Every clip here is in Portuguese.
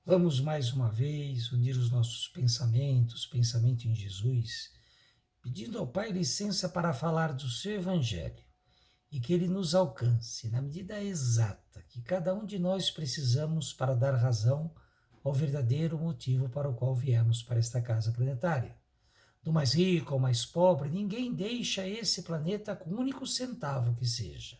Vamos mais uma vez unir os nossos pensamentos, pensamento em Jesus, pedindo ao Pai licença para falar do seu Evangelho e que ele nos alcance na medida exata que cada um de nós precisamos para dar razão ao verdadeiro motivo para o qual viemos para esta casa planetária. Do mais rico ao mais pobre, ninguém deixa esse planeta com um único centavo que seja.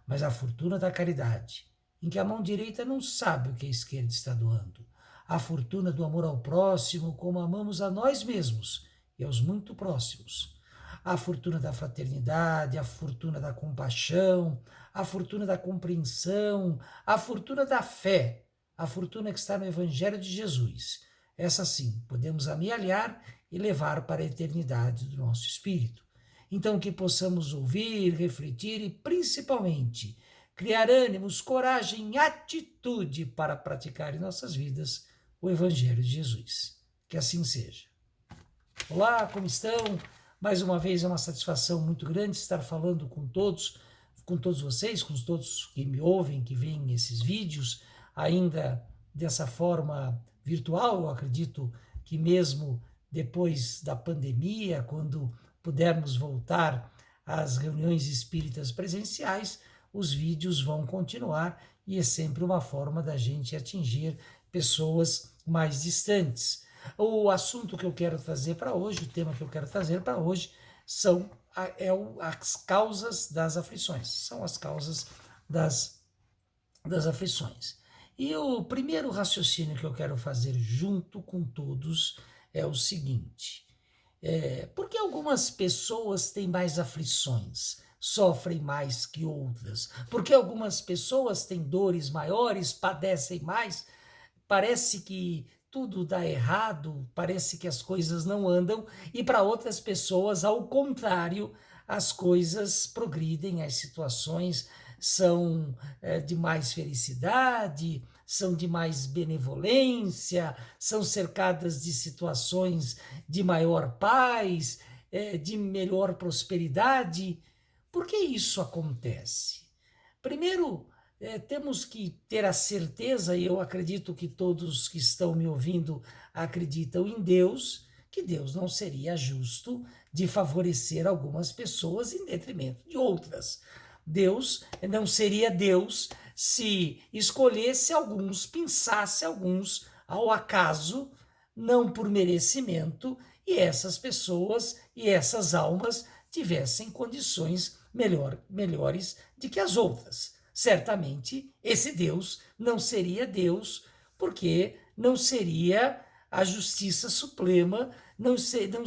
Mas a fortuna da caridade, em que a mão direita não sabe o que a esquerda está doando. A fortuna do amor ao próximo, como amamos a nós mesmos e aos muito próximos. A fortuna da fraternidade, a fortuna da compaixão, a fortuna da compreensão, a fortuna da fé, a fortuna que está no Evangelho de Jesus. Essa sim, podemos amealhar e levar para a eternidade do nosso espírito. Então, que possamos ouvir, refletir e, principalmente, criar ânimos, coragem e atitude para praticar em nossas vidas o Evangelho de Jesus. Que assim seja. Olá, como estão? Mais uma vez é uma satisfação muito grande estar falando com todos vocês, com todos que me ouvem, que veem esses vídeos, ainda dessa forma virtual. Eu acredito que mesmo depois da pandemia, quando pudermos voltar às reuniões espíritas presenciais, os vídeos vão continuar e é sempre uma forma da gente atingir pessoas mais distantes. O assunto que eu quero trazer para hoje, o tema que eu quero trazer para hoje, são as causas das aflições. São as causas das aflições. E o primeiro raciocínio que eu quero fazer junto com todos é o seguinte: por que algumas pessoas têm mais aflições, sofrem mais que outras? Por que algumas pessoas têm dores maiores, padecem mais? Parece que tudo dá errado, parece que as coisas não andam, e para outras pessoas, ao contrário, as coisas progridem, as situações são de mais felicidade, são de mais benevolência, são cercadas de situações de maior paz, de melhor prosperidade. Por que isso acontece? Primeiro, temos que ter a certeza, e eu acredito que todos que estão me ouvindo acreditam em Deus, que Deus não seria justo de favorecer algumas pessoas em detrimento de outras. Deus não seria Deus se escolhesse alguns, pensasse alguns ao acaso, não por merecimento, e essas pessoas e essas almas tivessem condições melhores do que as outras. Certamente, esse Deus não seria Deus, porque não seria a justiça suprema, não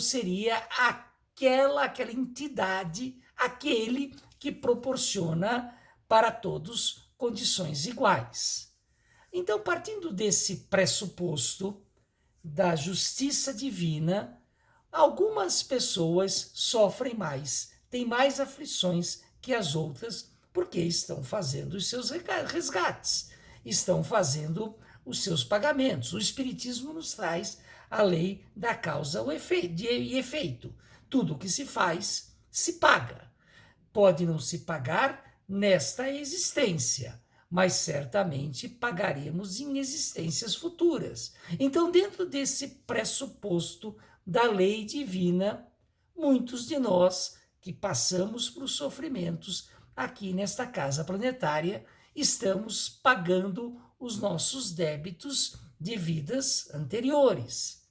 seria aquela entidade, aquele que proporciona para todos condições iguais. Então, partindo desse pressuposto da justiça divina, algumas pessoas sofrem mais, têm mais aflições que as outras, porque estão fazendo os seus resgates, estão fazendo os seus pagamentos. O Espiritismo nos traz a lei da causa e efeito. Tudo o que se faz, se paga. Pode não se pagar nesta existência, mas certamente pagaremos em existências futuras. Então, dentro desse pressuposto da lei divina, muitos de nós que passamos por sofrimentos aqui nesta casa planetária, estamos pagando os nossos débitos de vidas anteriores.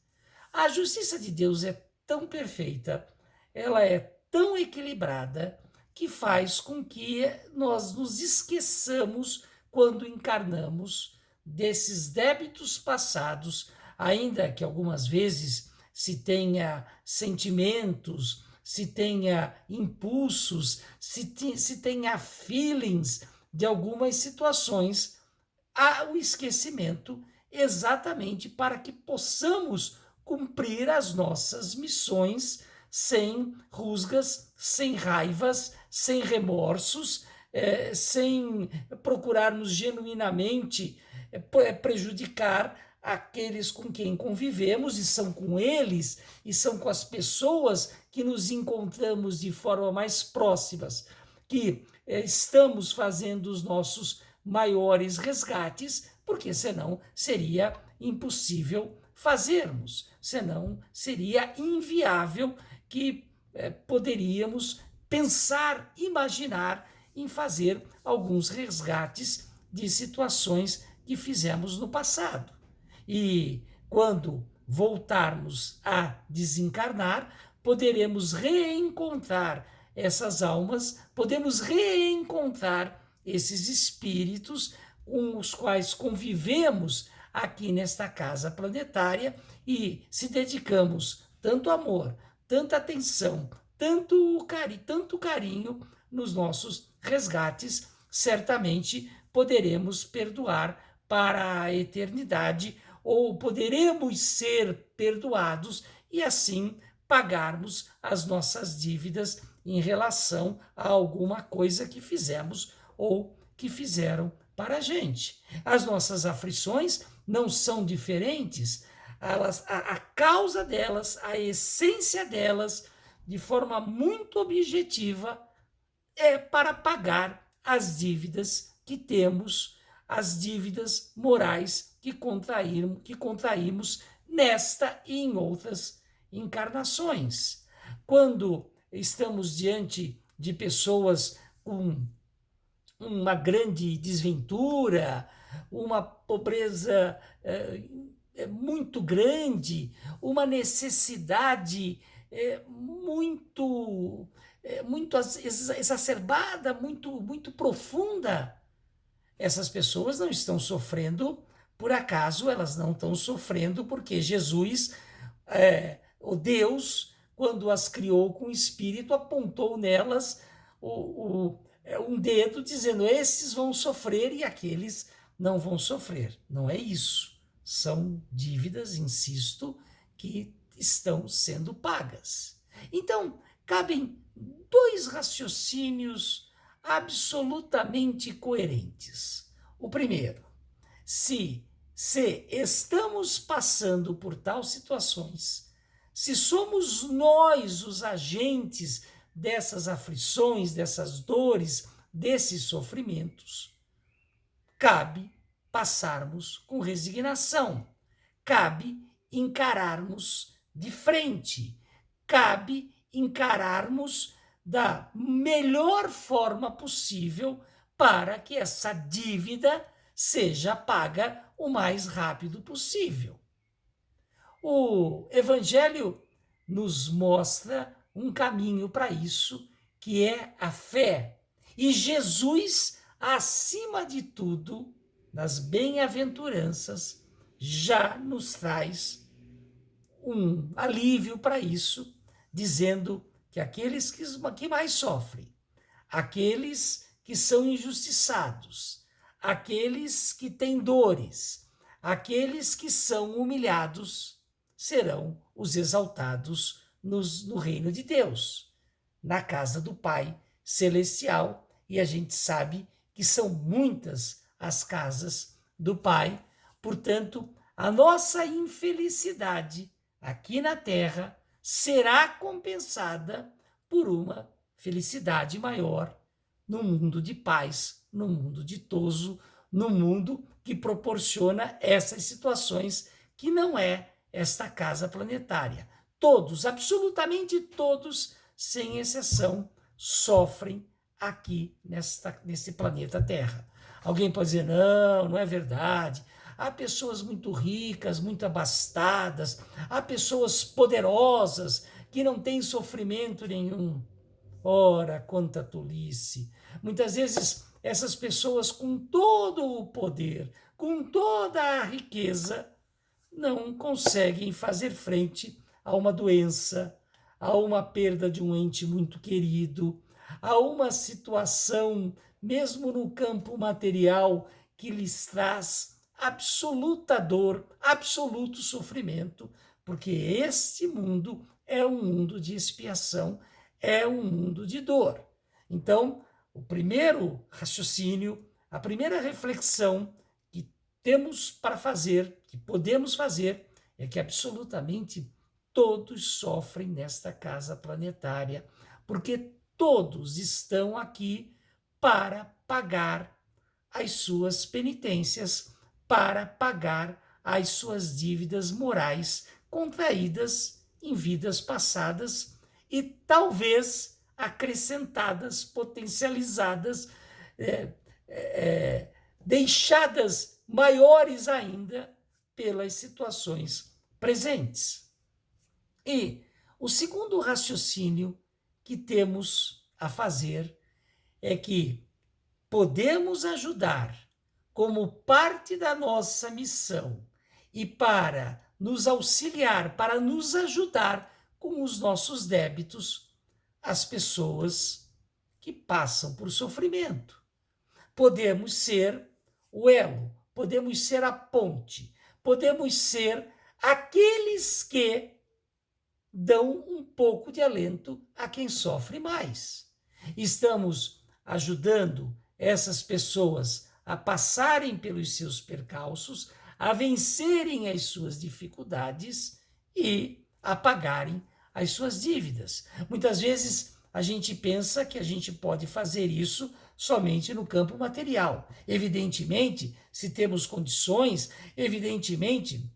A justiça de Deus é tão perfeita, ela é tão equilibrada, que faz com que nós nos esqueçamos, quando encarnamos, desses débitos passados, ainda que algumas vezes se tenha sentimentos, se tenha impulsos, se tenha feelings de algumas situações, há o esquecimento exatamente para que possamos cumprir as nossas missões sem rusgas, sem raivas, sem remorsos, sem procurarmos genuinamente prejudicar aqueles com quem convivemos, e são com eles, e são com as pessoas que nos encontramos de forma mais próximas, que estamos fazendo os nossos maiores resgates porque senão seria impossível fazermos, senão seria inviável que poderíamos pensar, imaginar em fazer alguns resgates de situações que fizemos no passado. E quando voltarmos a desencarnar, poderemos reencontrar essas almas, podemos reencontrar esses espíritos com os quais convivemos aqui nesta casa planetária e se dedicamos tanto amor, tanta atenção, tanto carinho nos nossos resgates, certamente poderemos perdoar para a eternidade ou poderemos ser perdoados e assim pagarmos as nossas dívidas em relação a alguma coisa que fizemos ou que fizeram para a gente. As nossas aflições não são diferentes, a causa delas, a essência delas, de forma muito objetiva, é para pagar as dívidas que temos, as dívidas morais que contraímos nesta e em outras encarnações. Quando estamos diante de pessoas com uma grande desventura, uma pobreza muito grande, uma necessidade muito exacerbada, muito profunda, essas pessoas não estão sofrendo por acaso, elas não estão sofrendo porque Jesus, o Deus, quando as criou com o Espírito, apontou nelas um dedo dizendo: esses vão sofrer e aqueles não vão sofrer. Não é isso. São dívidas, insisto, que estão sendo pagas. Então, cabem dois raciocínios absolutamente coerentes. O primeiro, se estamos passando por tais situações, se somos nós os agentes dessas aflições, dessas dores, desses sofrimentos, cabe passarmos com resignação, cabe encararmos de frente, cabe encararmos da melhor forma possível para que essa dívida seja paga o mais rápido possível. O Evangelho nos mostra um caminho para isso, que é a fé. E Jesus, acima de tudo, nas bem-aventuranças, já nos traz um alívio para isso, dizendo que aqueles que mais sofrem, aqueles que são injustiçados, aqueles que têm dores, aqueles que são humilhados, serão os exaltados no reino de Deus, na casa do Pai Celestial, e a gente sabe que são muitas as casas do Pai, portanto, a nossa infelicidade aqui na Terra será compensada por uma felicidade maior no mundo de paz, no mundo ditoso, no mundo que proporciona essas situações que não é esta casa planetária. Todos, absolutamente todos, sem exceção, sofrem aqui nesse planeta Terra. Alguém pode dizer: não é verdade. Há pessoas muito ricas, muito abastadas, há pessoas poderosas que não têm sofrimento nenhum. Ora, quanta tolice! Muitas vezes essas pessoas, com todo o poder, com toda a riqueza, não conseguem fazer frente a uma doença, a uma perda de um ente muito querido, a uma situação, mesmo no campo material, que lhes traz absoluta dor, absoluto sofrimento, porque este mundo é um mundo de expiação, é um mundo de dor. Então, o primeiro raciocínio, a primeira reflexão que temos para fazer, que podemos fazer, é que absolutamente todos sofrem nesta casa planetária, porque todos estão aqui para pagar as suas penitências, para pagar as suas dívidas morais contraídas em vidas passadas e talvez acrescentadas, potencializadas, deixadas maiores ainda pelas situações presentes. E o segundo raciocínio que temos a fazer é que podemos ajudar como parte da nossa missão e para nos auxiliar, para nos ajudar com os nossos débitos, as pessoas que passam por sofrimento. Podemos ser o elo, podemos ser a ponte, podemos ser aqueles que dão um pouco de alento a quem sofre mais. Estamos ajudando essas pessoas a passarem pelos seus percalços, a vencerem as suas dificuldades e a pagarem as suas dívidas. Muitas vezes a gente pensa que a gente pode fazer isso somente no campo material. Evidentemente, se temos condições, evidentemente,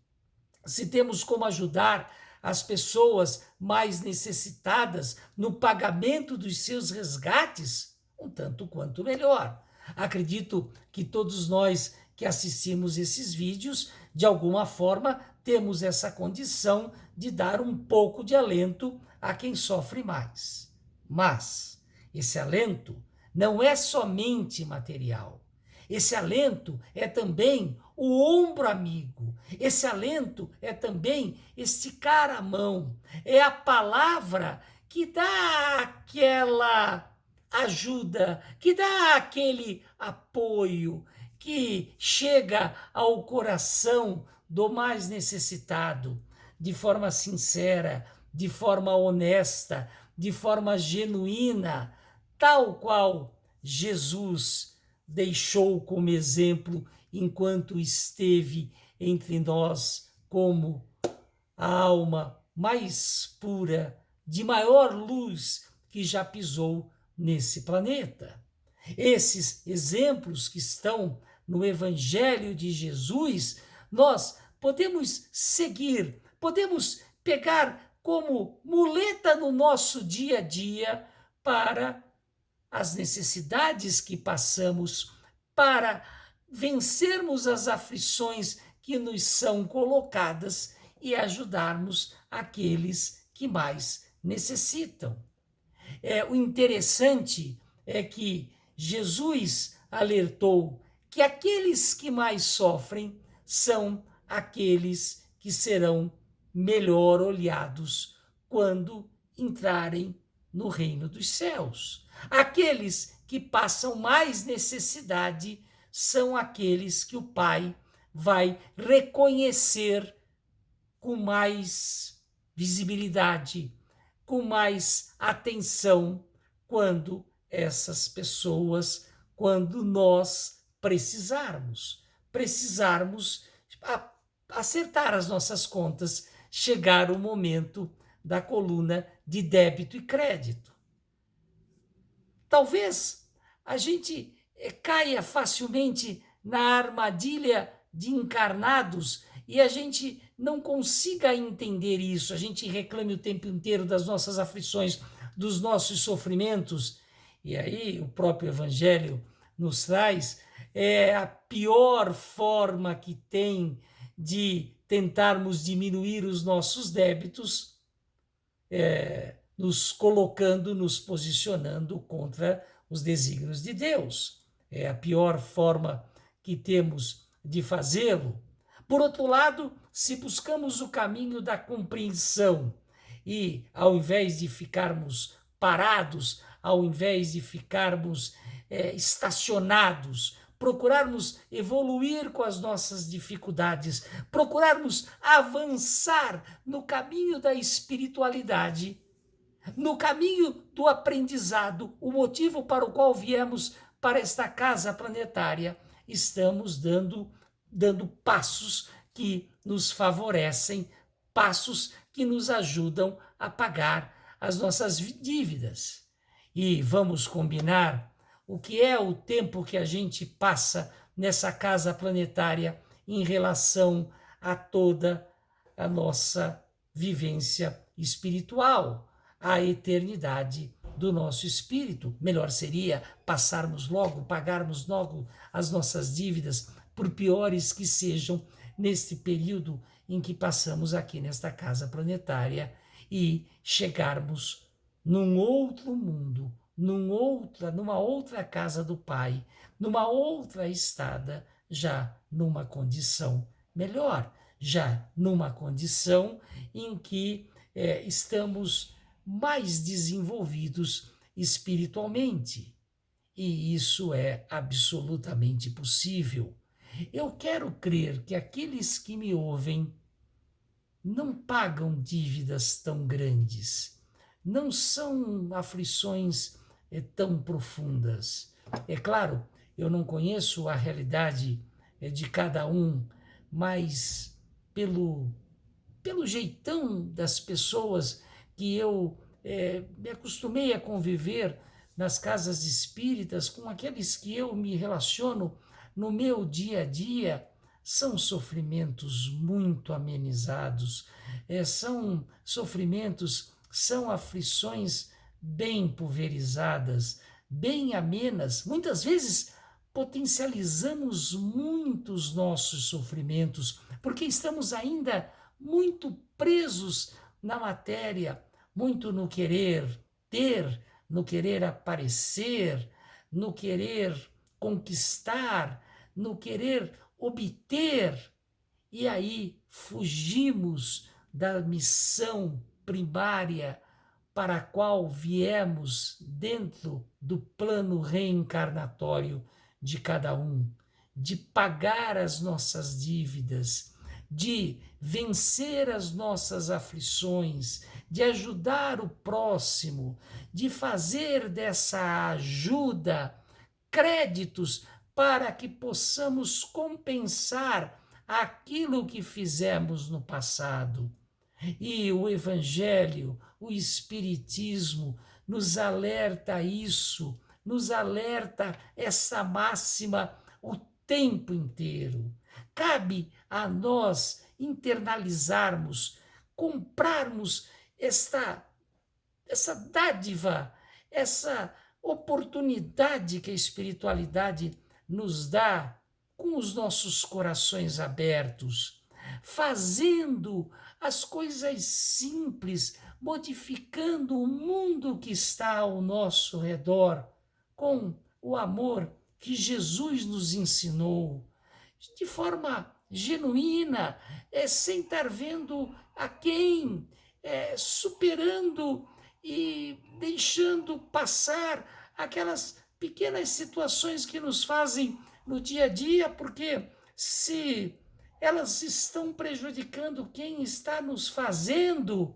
se temos como ajudar as pessoas mais necessitadas no pagamento dos seus resgates, um tanto quanto melhor. Acredito que todos nós que assistimos esses vídeos, de alguma forma, temos essa condição de dar um pouco de alento a quem sofre mais. Mas esse alento não é somente material. Esse alento é também o ombro amigo. Esse alento é também esticar a mão. É a palavra que dá aquela ajuda, que dá aquele apoio, que chega ao coração do mais necessitado, de forma sincera, de forma honesta, de forma genuína, tal qual Jesus deixou como exemplo enquanto esteve entre nós como a alma mais pura, de maior luz que já pisou nesse planeta. Esses exemplos que estão no Evangelho de Jesus, nós podemos seguir, podemos pegar como muleta no nosso dia a dia para as necessidades que passamos, para vencermos as aflições que nos são colocadas e ajudarmos aqueles que mais necessitam. O interessante é que Jesus alertou que aqueles que mais sofrem são aqueles que serão melhor olhados quando entrarem no reino dos céus. Aqueles que passam mais necessidade são aqueles que o Pai vai reconhecer com mais visibilidade, com mais atenção, quando essas pessoas, quando nós precisarmos acertar as nossas contas, chegar o momento da coluna de débito e crédito. Talvez a gente caia facilmente na armadilha de encarnados e a gente não consiga entender isso, a gente reclame o tempo inteiro das nossas aflições, dos nossos sofrimentos, e aí o próprio Evangelho nos traz a pior forma que tem de tentarmos diminuir os nossos débitos, nos colocando, nos posicionando contra os desígnios de Deus. É a pior forma que temos de fazê-lo. Por outro lado, se buscamos o caminho da compreensão e, ao invés de ficarmos parados, ao invés de ficarmos estacionados, procurarmos evoluir com as nossas dificuldades, procurarmos avançar no caminho da espiritualidade, no caminho do aprendizado, o motivo para o qual viemos para esta casa planetária, estamos dando passos que nos favorecem, passos que nos ajudam a pagar as nossas dívidas. E vamos combinar o que é o tempo que a gente passa nessa casa planetária em relação a toda a nossa vivência espiritual, a eternidade do nosso espírito. Melhor seria pagarmos logo as nossas dívidas, por piores que sejam, neste período em que passamos aqui nesta casa planetária, e chegarmos num outro mundo, numa outra casa do Pai, numa outra estada, já numa condição melhor, já numa condição em que estamos mais desenvolvidos espiritualmente. E isso é absolutamente possível. Eu quero crer que aqueles que me ouvem não pagam dívidas tão grandes, não são aflições tão profundas. É claro, eu não conheço a realidade de cada um, mas pelo jeitão das pessoas que eu me acostumei a conviver nas casas espíritas, com aqueles que eu me relaciono no meu dia a dia, são sofrimentos muito amenizados, são sofrimentos, são aflições bem pulverizadas, bem amenas. Muitas vezes potencializamos muito os nossos sofrimentos, porque estamos ainda muito presos na matéria, muito no querer ter, no querer aparecer, no querer conquistar, no querer obter. E aí fugimos da missão primária para a qual viemos dentro do plano reencarnatório de cada um, de pagar as nossas dívidas, de vencer as nossas aflições, de ajudar o próximo, de fazer dessa ajuda créditos para que possamos compensar aquilo que fizemos no passado. E o Evangelho, o Espiritismo, nos alerta isso, nos alerta essa máxima o tempo inteiro. Cabe a nós internalizarmos, comprarmos essa dádiva, essa oportunidade que a espiritualidade nos dá, com os nossos corações abertos, fazendo as coisas simples, modificando o mundo que está ao nosso redor, com o amor que Jesus nos ensinou, de forma genuína, sem estar vendo a quem, superando e deixando passar aquelas pequenas situações que nos fazem no dia a dia, porque se elas estão prejudicando quem está nos fazendo,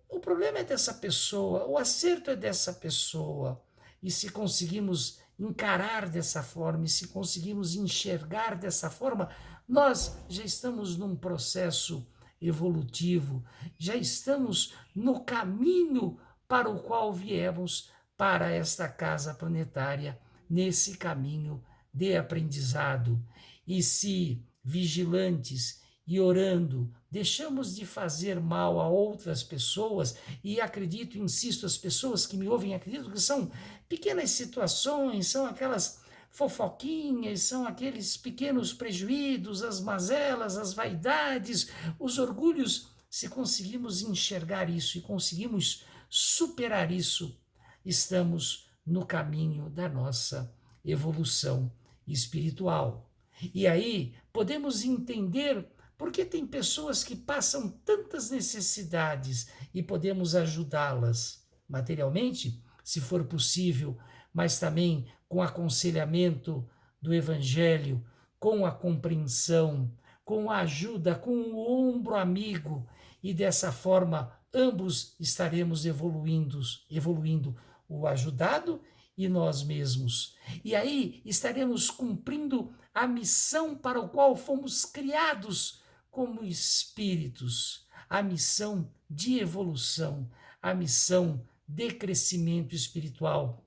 o problema é dessa pessoa, o acerto é dessa pessoa. E se conseguimos encarar dessa forma, e se conseguimos enxergar dessa forma, nós já estamos num processo evolutivo, já estamos no caminho para o qual viemos para esta casa planetária, nesse caminho de aprendizado. E se vigilantes e orando deixamos de fazer mal a outras pessoas, e acredito, insisto, as pessoas que me ouvem acredito que são pequenas situações, são aquelas fofoquinhas, são aqueles pequenos prejuízos, as mazelas, as vaidades, os orgulhos. Se conseguimos enxergar isso e conseguimos superar isso, estamos no caminho da nossa evolução espiritual. E aí podemos entender por que tem pessoas que passam tantas necessidades e podemos ajudá-las materialmente, se for possível, mas também com aconselhamento do Evangelho, com a compreensão, com a ajuda, com o ombro amigo, e dessa forma ambos estaremos evoluindo, o ajudado e nós mesmos. E aí estaremos cumprindo a missão para a qual fomos criados como espíritos, a missão de evolução, a missão de crescimento espiritual,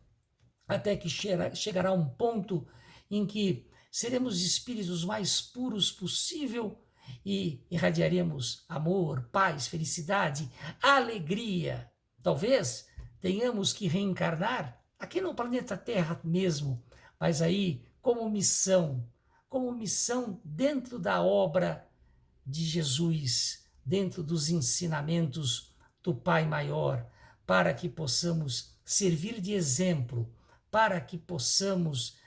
até que chegará um ponto em que seremos espíritos mais puros possível e irradiaremos amor, paz, felicidade, alegria. Talvez tenhamos que reencarnar aqui no planeta Terra mesmo, mas aí como missão dentro da obra de Jesus, dentro dos ensinamentos do Pai Maior, para que possamos servir de exemplo, para que possamos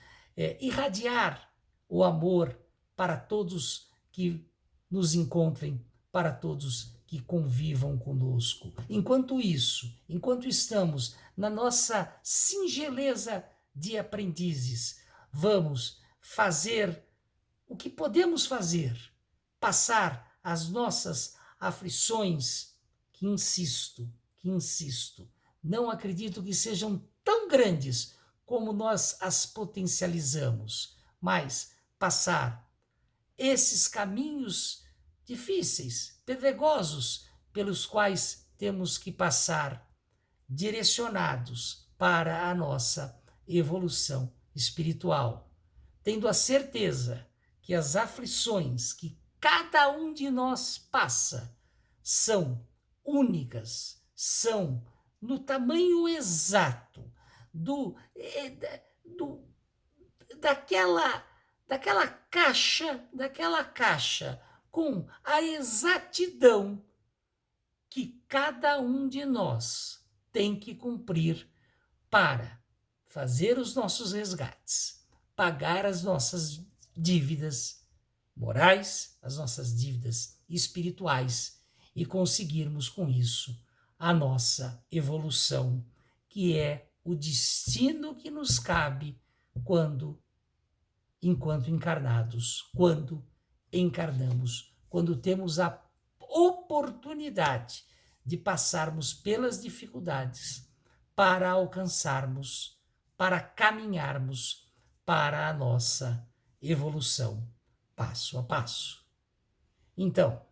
irradiar o amor para todos que nos encontrem, para todos que convivam conosco. Enquanto isso, enquanto estamos na nossa singeleza de aprendizes, vamos fazer o que podemos fazer, passar as nossas aflições, que insisto, não acredito que sejam tão grandes como nós as potencializamos, mas passar esses caminhos difíceis, pedregosos, pelos quais temos que passar, direcionados para a nossa evolução espiritual, tendo a certeza que as aflições que cada um de nós passa são únicas, são no tamanho exato daquela caixa com a exatidão que cada um de nós tem que cumprir para fazer os nossos resgates, pagar as nossas dívidas morais, as nossas dívidas espirituais e conseguirmos com isso a nossa evolução, que é o destino que nos cabe enquanto encarnados, quando encarnamos, quando temos a oportunidade de passarmos pelas dificuldades para alcançarmos, para caminharmos para a nossa evolução, passo a passo. Então,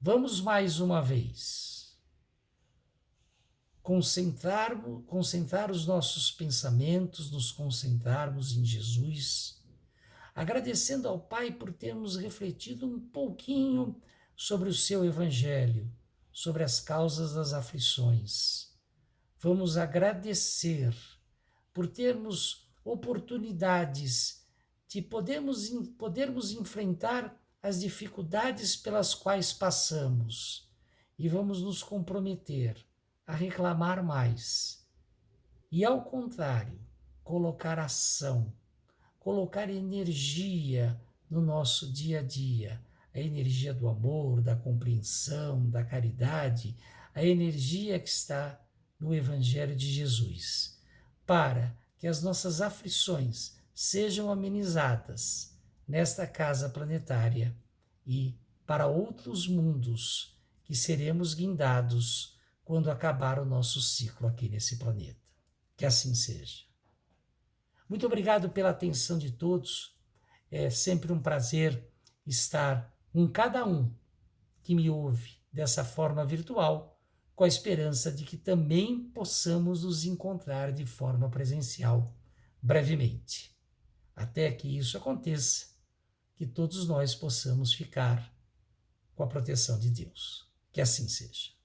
vamos mais uma vez concentrar os nossos pensamentos, nos concentrarmos em Jesus, agradecendo ao Pai por termos refletido um pouquinho sobre o seu Evangelho, sobre as causas das aflições. Vamos agradecer por termos oportunidades de podermos enfrentar as dificuldades pelas quais passamos e vamos nos comprometer a reclamar mais e, ao contrário, colocar ação, colocar energia no nosso dia a dia, a energia do amor, da compreensão, da caridade, a energia que está no Evangelho de Jesus, para que as nossas aflições sejam amenizadas nesta casa planetária e para outros mundos que seremos guindados quando acabar o nosso ciclo aqui nesse planeta. Que assim seja. Muito obrigado pela atenção de todos. É sempre um prazer estar com cada um que me ouve dessa forma virtual, com a esperança de que também possamos nos encontrar de forma presencial brevemente. Até que isso aconteça, que todos nós possamos ficar com a proteção de Deus. Que assim seja.